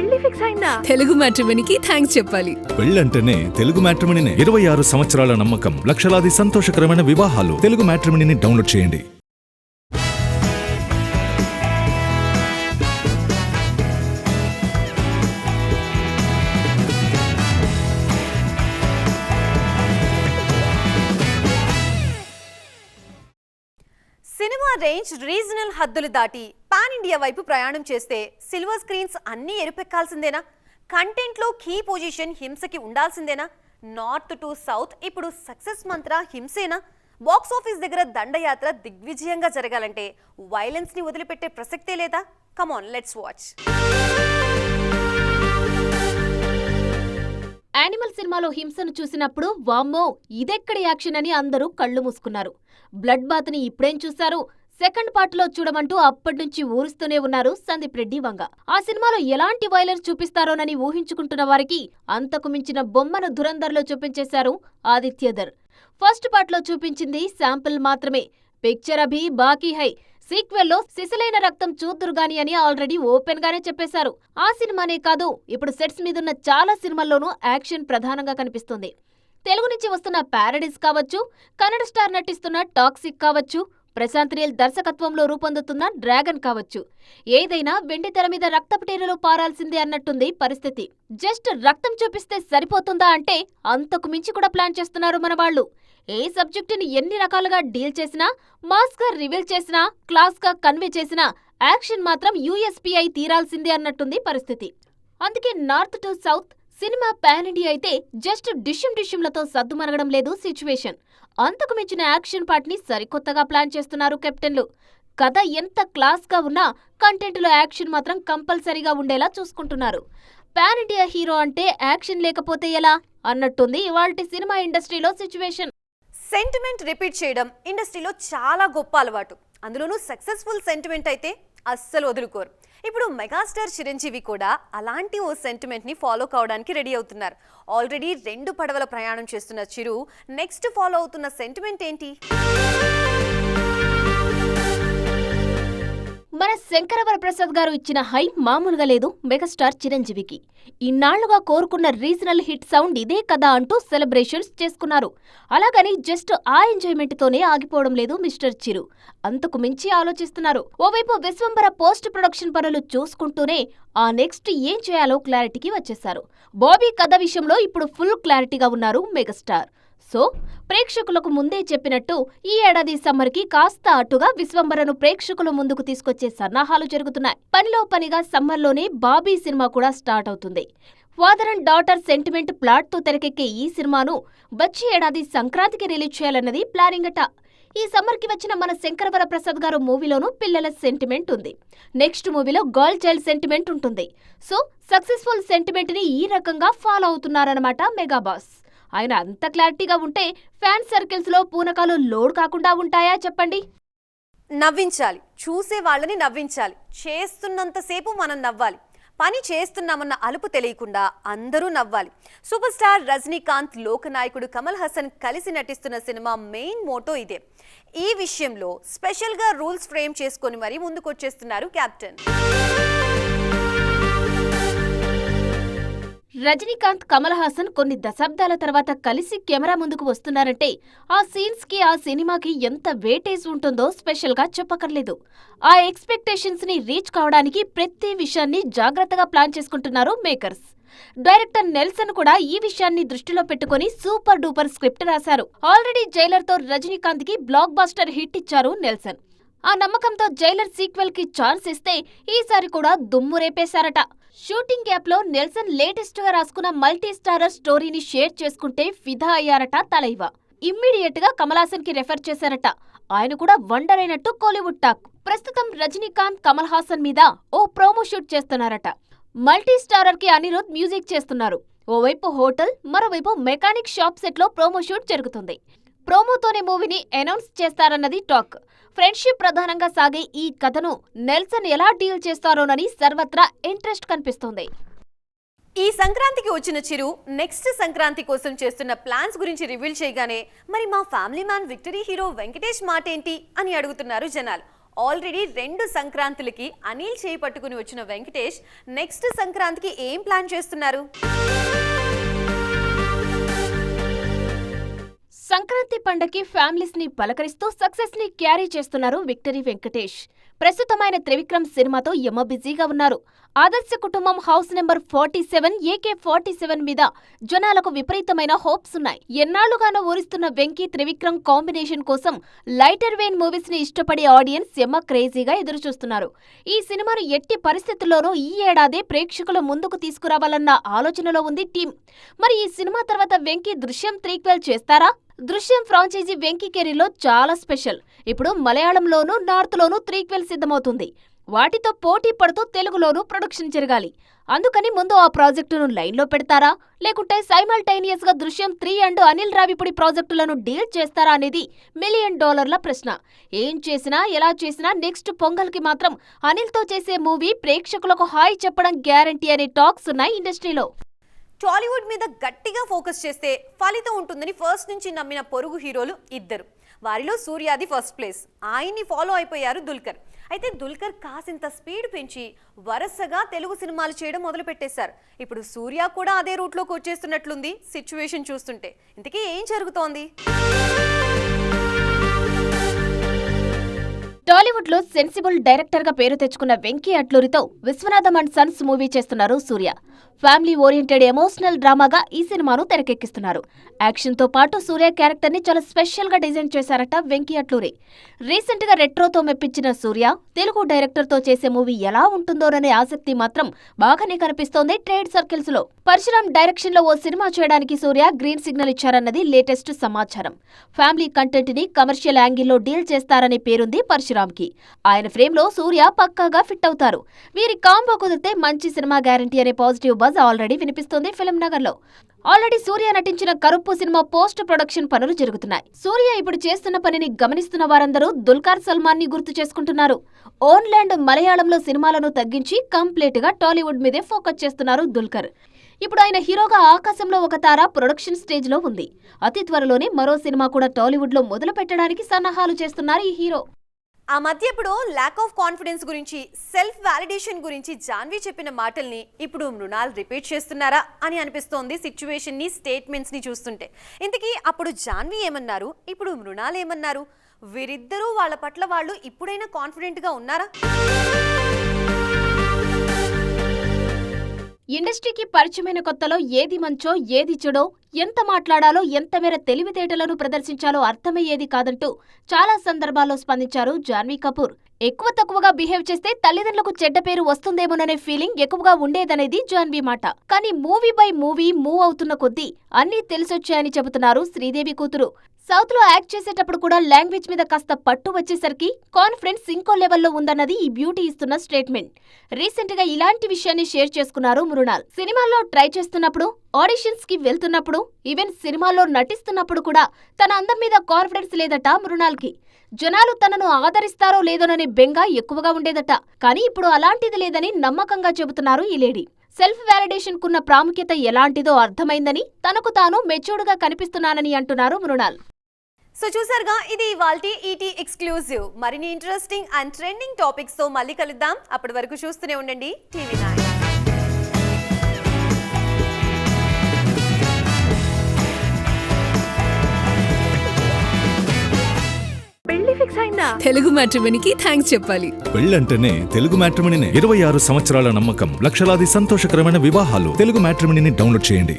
పెళ్లి ఫిక్స్ అయిందా? తెలుగు మ్యాట్రిమోనీకి థ్యాంక్స్ చెప్పాలి. పెళ్ళంటేనే తెలుగు మ్యాట్రిమోనీనే. 26 సంవత్సరాల నమ్మకం, లక్షలాది సంతోషకరమైన వివాహాలు. తెలుగు మ్యాట్రిమోనీని డౌన్లోడ్ చేయండి. సినిమా రేంజ్ రీజనల్ హద్దులు దాటి పాన్ ఇండియా వైపు ప్రయాణం చేస్తే సిల్వర్ స్క్రీన్స్ అన్నీ ఎరుపెక్కాల్సిందేనా? కంటెంట్లో కీ పొజిషన్ హింసకి ఉండాల్సిందేనా? నార్త్ టు సౌత్ ఇప్పుడు సక్సెస్ మంత్ర హింసేనా? బాక్స్ ఆఫీస్ దగ్గర దండయాత్ర దిగ్విజయంగా జరగాలంటే వైలెన్స్ ని వదిలిపెట్టే ప్రసక్తే లేదా? కమాన్, లెట్స్ వాచ్. యానిమల్ సినిమాలో హింసను చూసినప్పుడు వామ్మో ఇదెక్కడి యాక్షన్ అని అందరూ కళ్ళు మూసుకున్నారు. బ్లడ్ బాత్ ని ఇప్పుడేం చూశారు? సెకండ్ పార్ట్ లో చూడమంటూ అప్పటినుంచి ఊరుస్తూనే ఉన్నారు సందీప్ రెడ్డి వంగ. ఆ సినిమాలో ఎలాంటి వైలెన్స్ చూపిస్తారోనని ఊహించుకుంటున్న వారికి అంతకు మించిన బొమ్మను ధురంధర్లో చూపించేశారు ఆదిత్యధర్. ఫస్ట్ పార్ట్ లో చూపించింది శాంపిల్ మాత్రమే. పిక్చర్ అభి బాకీ హై. సీక్వెల్లో సిసలైన రక్తం చూద్దురుగాని అని ఆల్రెడీ ఓపెన్ గానే చెప్పేశారు. ఆ సినిమానే కాదు, ఇప్పుడు సెట్స్ మీదున్న చాలా సినిమాల్లోనూ యాక్షన్ ప్రధానంగా కనిపిస్తుంది. తెలుగు నుంచి వస్తున్న ప్యారడీస్ కావచ్చు, కన్నడ స్టార్ నటిస్తున్న టాక్సిక్ కావచ్చు, ప్రశాంత్ నీల్ దర్శకత్వంలో రూపొందుతున్న డ్రాగన్ కావచ్చు, ఏదైనా వెండి తెర మీద రక్తపుటేరులో పారాల్సిందే అన్నట్టుంది పరిస్థితి. జస్ట్ రక్తం చూపిస్తే సరిపోతుందా అంటే అంతకు మించి కూడా ప్లాన్ చేస్తున్నారు మన వాళ్ళు. ఏ సబ్జెక్టుని ఎన్ని రకాలుగా డీల్ చేసినా, మాస్ గా రివీల్ చేసినా, క్లాస్ గా కన్వే చేసినా యాక్షన్ మాత్రం యూఎస్పీ తీరాల్సిందే అన్నట్టుంది పరిస్థితి. అందుకే north to south cinema pan India అయితే జస్ట్ డిష్యుంలతో సద్దుమరగడం లేదు సిచ్యువేషన్. అంతకు మించిన యాక్షన్ పార్ట్ ని సరికొత్తగా ప్లాన్ చేస్తున్నారు కెప్టెన్లు. కథ ఎంత క్లాస్ గా ఉన్నా కంటెంట్లో యాక్షన్ మాత్రం కంపల్సరీగా ఉండేలా చూసుకుంటున్నారు. పాన్ ఇండియా హీరో అంటే యాక్షన్ లేకపోతే ఎలా అన్నట్టుంది ఇవాల్టి సినిమా ఇండస్ట్రీలో సిచ్యువేషన్. సెంటిమెంట్ రిపీట్ చేయడం ఇండస్ట్రీలో చాలా గొప్ప అలవాటు. అందులోనూ సక్సెస్ఫుల్ సెంటిమెంట్ అయితే అస్సలు వదులుకోరు. ఇప్పుడు మెగాస్టార్ చిరంజీవి కూడా అలాంటి ఓ సెంటిమెంట్ ని ఫాలో కావడానికి రెడీ అవుతున్నారు. ఆల్రెడీ 2 పడవల ప్రయాణం చేస్తున్న చిరు నెక్స్ట్ ఫాలో అవుతున్న సెంటిమెంట్ ఏంటి? మన శంకరవరప్రసాద్ గారు ఇచ్చిన హై మామూలుగా లేదు మెగాస్టార్ చిరంజీవికి. ఇన్నాళ్లుగా కోరుకున్న రీజనల్ హిట్ సౌండ్ ఇదే కదా అంటూ సెలబ్రేషన్స్ చేసుకున్నారు. అలాగని జస్ట్ ఆ ఎంజాయ్మెంట్ తోనే ఆగిపోవడం లేదు మిస్టర్ చిరు. అంతకు మించి ఆలోచిస్తున్నారు. ఓవైపు విశ్వంబర పోస్ట్ ప్రొడక్షన్ పనులు చూసుకుంటూనే ఆ నెక్స్ట్ ఏం చేయాలో క్లారిటీకి వచ్చేశారు. బాబీ కథ విషయంలో ఇప్పుడు ఫుల్ క్లారిటీగా ఉన్నారు మెగాస్టార్. సో ప్రేక్షకులకు ముందే చెప్పినట్టు ఈ ఏడాది సమ్మర్కి కాస్త అటుగా విశ్వంబరను ప్రేక్షకుల ముందుకు తీసుకొచ్చే సన్నాహాలు జరుగుతున్నాయి. పనిలో పనిగా సమ్మర్లోనే బాబీ సినిమా కూడా స్టార్ట్ అవుతుంది. Father and daughter sentiment plot తో తెరకెక్కే ఈ సినిమాను వచ్చే ఏడాది సంక్రాంతికి రిలీజ్ చేయాలన్నది ప్లానింగ్ అట. ఈ సమ్మర్ కి వచ్చిన మన శంకరవరప్రసాద్ గారు మూవీలోనూ పిల్లల సెంటిమెంట్ ఉంది. నెక్స్ట్ మూవీలో గర్ల్ చైల్డ్ సెంటిమెంట్ ఉంటుంది. సో సక్సెస్ఫుల్ సెంటిమెంట్ ని ఈ రకంగా ఫాలో అవుతున్నారన్నమాట మెగాబాస్. ఆయన అంత క్లారిటీగా ఉంటే ఫ్యాన్ సర్కిల్స్ లో పూనకాలు లోడ్ కాకుండా ఉంటాయా చెప్పండి? నవ్వించాలి, చూసే వాళ్ళని నవ్వించాలి. చేస్తున్నంతసేపు మనం నవ్వాలి. పని చేస్తున్నామన్న అలుపు తెలియకుండా అందరూ నవ్వాలి. సూపర్ స్టార్ రజనీకాంత్, లోకనాయకుడు కమల్ హాసన్ కలిసి నటిస్తున్న సినిమా మెయిన్ మోటో ఇదే. ఈ విషయంలో స్పెషల్ గా రూల్స్ ఫ్రేమ్ చేసుకొని మరీ ముందుకొచ్చేస్తున్నారు కెప్టెన్. రజనీకాంత్, కమల్ హాసన్ కొన్ని దశాబ్దాల తర్వాత కలిసి కెమెరా ముందుకు వస్తున్నారంటే ఆ సీన్స్ కి, ఆ సినిమాకి ఎంత వేటేజ్ ఉంటుందో స్పెషల్ గా చెప్పకర్లేదు. ఆ ఎక్స్పెక్టేషన్స్ ని రీచ్ కావడానికి ప్రతి విషయాన్ని జాగ్రత్తగా ప్లాన్ చేసుకుంటున్నారు మేకర్స్. డైరెక్టర్ నెల్సన్ కూడా ఈ విషయాన్ని దృష్టిలో పెట్టుకుని సూపర్ డూపర్ స్క్రిప్ట్ రాశారు. ఆల్రెడీ జైలర్ తో రజనీకాంత్ కి బ్లాక్ బాస్టర్ హిట్ ఇచ్చారు నెల్సన్. ఆ నమ్మకంతో జైలర్ సీక్వెల్ కి ఛాన్స్ ఇస్తే ఈసారి కూడా దుమ్ము రేపేశారట. షూటింగ్ గ్యాప్ లో నెల్సన్ లేటెస్ట్ గా రాసుకున్న మల్టీ స్టారర్ స్టోరీని షేర్ చేసుకుంటే ఫిదా అయ్యారట తలైవ. ఇమ్మీడియట్ గా కమల్ హాసన్ కి రెఫర్ చేశారట. ఆయన కూడా వండర్ అయినట్టు కోలీవుడ్ టాక్. ప్రస్తుతం రజనీకాంత్ కమల్ హాసన్ మీద ఓ ప్రోమో షూట్ చేస్తున్నారట. మల్టీ స్టారర్ కి అనిరుద్ మ్యూజిక్ చేస్తున్నారు. ఓవైపు హోటల్, మరోవైపు మెకానిక్ షాప్ సెట్ లో ప్రోమో షూట్ జరుగుతుంది. ప్రోమోతోనే మూవీని అనౌన్స్ చేస్తారన్నది టాక్. ఫ్రెండ్షిప్ ప్రధానంగా సాగే ఈ కథను నెల్సన్ ఎలా డీల్ చేస్తారోనని సర్వత్రా ఇంట్రెస్ట్ కనిపిస్తోంది. ఈ సంక్రాంతికి వచ్చిన చిరు నెక్స్ట్ సంక్రాంతి కోసం చేస్తున్న ప్లాన్స్ గురించి రివీల్ చేయగానే మరి మా family man victory hero Venkatesh మాట ఏంటి అని అడుగుతున్నారు జనాలు. ఆల్రెడీ 2 సంక్రాంతులకి అనిల్ చేయి పట్టుకుని వచ్చిన వెంకటేష్ నెక్స్ట్ సంక్రాంతికి ఏం ప్లాన్ చేస్తున్నారు? సంక్రాంతి పండగకి ఫ్యామిలీస్ ని పలకరిస్తూ సక్సెస్ ని క్యారీ చేస్తున్నారు విక్టరీ వెంకటేష్. ప్రస్తుతమైన త్రివిక్రమ్ సినిమాతో యమ బిజీగా ఉన్నారు. ఆదర్శ కుటుంబం హౌస్ నెంబర్ 47 AK-47 మీద జనాలకు విపరీతమైన హోప్స్ ఉన్నాయి. ఎన్నాళ్లుగానో ఊరిస్తున్న వెంకీ త్రివిక్రమ్ కాంబినేషన్ కోసం లైటర్ వెయిన్ మూవీస్ ని ఇష్టపడే ఆడియన్స్ యమ క్రేజీగా ఎదురుచూస్తున్నారు. ఈ సినిమాను ఎట్టి పరిస్థితుల్లోనూ ఈ ఏడాదే ప్రేక్షకుల ముందుకు తీసుకురావాలన్న ఆలోచనలో ఉంది టీం. మరి ఈ సినిమా తర్వాత వెంకీ దృశ్యం 3 చేస్తారా? దృశ్యం ఫ్రాంచైజీ వెంకీ కెరీర్లో చాలా స్పెషల్. ఇప్పుడు మలయాళంలోనూ నార్త్లోనూ 3 సిద్ధమవుతుంది. వాటితో పోటీ పడుతూ తెలుగులోనూ ప్రొడక్షన్ జరగాలి. అందుకని ముందు ఆ ప్రాజెక్టును లైన్లో పెడతారా, లేకుంటే సైమల్టైనియస్ గా దృశ్యం 3 అండ్ అనిల్ రావిపూడి ప్రాజెక్టులను డీల్ చేస్తారా అనేది $1 మిలియన్ ప్రశ్న. ఏం చేసినా ఎలా చేసినా నెక్స్ట్ పొంగల్కి మాత్రం అనిల్తో చేసే మూవీ ప్రేక్షకులకు హాయ్ చెప్పడం గ్యారంటీ అనే టాక్స్ ఉన్నాయి ఇండస్ట్రీలో. టాలీవుడ్ మీద గట్టిగా ఫోకస్ చేస్తే ఫలితం ఉంటుందని ఫస్ట్ నుంచి నమ్మిన పొరుగు హీరోలు 2. వారిలో సూర్యాది ఫస్ట్ ప్లేస్. ఆయన్ని ఫాలో అయిపోయారు దుల్కర్. అయితే దుల్కర్ కాసింత స్పీడ్ పెంచి వరుసగా తెలుగు సినిమాలు చేయడం మొదలు పెట్టేశారు. ఇప్పుడు సూర్య కూడా అదే రూట్లోకి వచ్చేస్తున్నట్లుంది సిచ్యువేషన్ చూస్తుంటే. ఇంతకీ ఏం జరుగుతోంది? టాలీవుడ్ లో సెన్సిబుల్ డైరెక్టర్ గా పేరు తెచ్చుకున్న వెంకీ అట్లూరితో విశ్వనాథం అండ్ సన్స్ మూవీ చేస్తున్నారు సూర్య. ఫ్యామిలీ ఓరియంటెడ్ ఎమోషనల్ డ్రామాగా ఈ సినిమాను తెరకెక్కిస్తున్నారు. యాక్షన్ తో పాటు సూర్య క్యారెక్టర్ ని చాలా స్పెషల్ గా డిజైన్ చేశారట వెంకీ అట్లూరి. రీసెంట్ గా రెట్రోతో మెప్పించిన సూర్య తెలుగు డైరెక్టర్ తో చేసే మూవీ ఎలా ఉంటుందోననే ఆసక్తి మాత్రం బాగానే కనిపిస్తోంది ట్రేడ్ సర్కిల్స్ లో. పరశురామ్ డైరెక్షన్ లో ఓ సినిమా చేయడానికి సూర్య గ్రీన్ సిగ్నల్ ఇచ్చారన్నది లేటెస్ట్ సమాచారం. ఫ్యామిలీ కంటెంట్ ని కమర్షియల్ యాంగిల్లో డీల్ చేస్తారనే పేరుంది పరశురామ్ కి. ఆయన ఫ్రేమ్ లో సూర్య పక్కాగా ఫిట్ అవుతారు. వీరి కాంబో కుదిరితే మంచి సినిమా గ్యారంటీ అనే పాజిటివ్ బజ్ ఆల్రెడీ వినిపిస్తోంది ఫిల్మ్ నగర్ లో. ఆల్రెడీ సూర్య నటించిన కరుప్పు సినిమా పోస్ట్ ప్రొడక్షన్ పనులు జరుగుతున్నాయి. సూర్య ఇప్పుడు చేస్తున్న పనిని గమనిస్తున్న వారందరూ దుల్కర్ సల్మాన్ ని గుర్తు చేసుకుంటున్నారు. ఓన్ ల్యాండ్ మలయాళంలో సినిమాలను తగ్గించి కంప్లీట్ గా టాలీవుడ్ మీదే ఫోకస్ చేస్తున్నారు దుల్కర్. ఇప్పుడు ఆయన హీరోగా ఆకాశంలో ఒక తార ప్రొడక్షన్ స్టేజ్ లో ఉంది. అతి త్వరలోనే మరో సినిమా కూడా టాలీవుడ్ లో మొదలు పెట్టడానికి సన్నాహాలు చేస్తున్నారు ఈ హీరో. ఆ మధ్య ఇప్పుడు ల్యాక్ ఆఫ్ కాన్ఫిడెన్స్ గురించి, సెల్ఫ్ వాలిడేషన్ గురించి జాన్వీ చెప్పిన మాటల్ని ఇప్పుడు మృణాల్ రిపీట్ చేస్తున్నారా అని అనిపిస్తోంది సిచ్యువేషన్ ని, స్టేట్మెంట్స్ ని చూస్తుంటే. ఇంతకీ అప్పుడు జాన్వీ ఏమన్నారు, ఇప్పుడు మృణాల్ ఏమన్నారు? వీరిద్దరూ వాళ్ళ పట్ల వాళ్ళు ఇప్పుడైనా కాన్ఫిడెంట్ గా ఉన్నారా? ఇండస్ట్రీకి పరిచయమైన కొత్తలో ఏది మంచో ఏది చెడో, ఎంత మాట్లాడాలో ఎంత మేర తెలివితేటలను ప్రదర్శించాలో అర్థమయ్యేది కాదంటూ చాలా సందర్భాల్లో స్పందించారు జాన్వీ కపూర్. ఎక్కువ తక్కువగా బిహేవ్ చేస్తే తల్లిదండ్రులకు చెడ్డ పేరు వస్తుందేమోననే ఫీలింగ్ ఎక్కువగా ఉండేదనేది జాన్వీ మాట. కానీ మూవీ బై మూవీ మూవ్ అవుతున్న కొద్దీ అన్నీ తెలిసొచ్చాయని చెబుతున్నారు శ్రీదేవి కూతురు. సౌత్ లో యాక్ట్ చేసేటప్పుడు కూడా లాంగ్వేజ్ మీద కాస్త పట్టు వచ్చేసరికి కాన్ఫిడెన్స్ ఇంకో లెవెల్లో ఉందన్నది ఈ బ్యూటీ ఇస్తున్న స్టేట్మెంట్. రీసెంట్ గా ఇలాంటి విషయాన్ని షేర్ చేసుకున్నారు మృణాల్. సినిమాల్లో ట్రై చేస్తున్నప్పుడు, ఆడిషన్స్ కి వెళ్తున్నప్పుడు, ఈవెన్ సినిమాల్లో నటిస్తున్నప్పుడు కూడా తన అందం మీద కాన్ఫిడెన్స్ లేదట మృణాల్ కి. జనాలు తనను ఆదరిస్తారో లేదోననే బెంగ ఎక్కువగా ఉండేదట. కానీ ఇప్పుడు అలాంటిది లేదని నమ్మకంగా చెబుతున్నారు ఈ లేడీ. సెల్ఫ్ వ్యాలిడేషన్ కున్న ప్రాముఖ్యత ఎలాంటిదో అర్థమైందని, తనకు తాను మెచ్యూర్డ్ గా కనిపిస్తున్నానని అంటున్నారు మృణాల్. సో చూసారుగా, ఇది ఇవాల్టి ఈటీ ఎక్స్క్లూజివ్. మరిన్ని ఇంట్రెస్టింగ్ అండ్ ట్రెండింగ్ టాపిక్స్ తో మళ్ళీ కలుద్దాం. అప్పటి వరకు చూస్తూనే ఉండండి TV9. పెళ్లి ఫిక్స్ అయిందా? తెలుగు మ్యాట్రిమోనీకి థ్యాంక్స్ చెప్పాలి. పెళ్ళంటేనే తెలుగు మ్యాట్రిమోనీనే. 26 సంవత్సరాల నమ్మకం, లక్షలాది సంతోషకరమైన వివాహాలు. తెలుగు మ్యాట్రిమోనీని డౌన్లోడ్ చేయండి.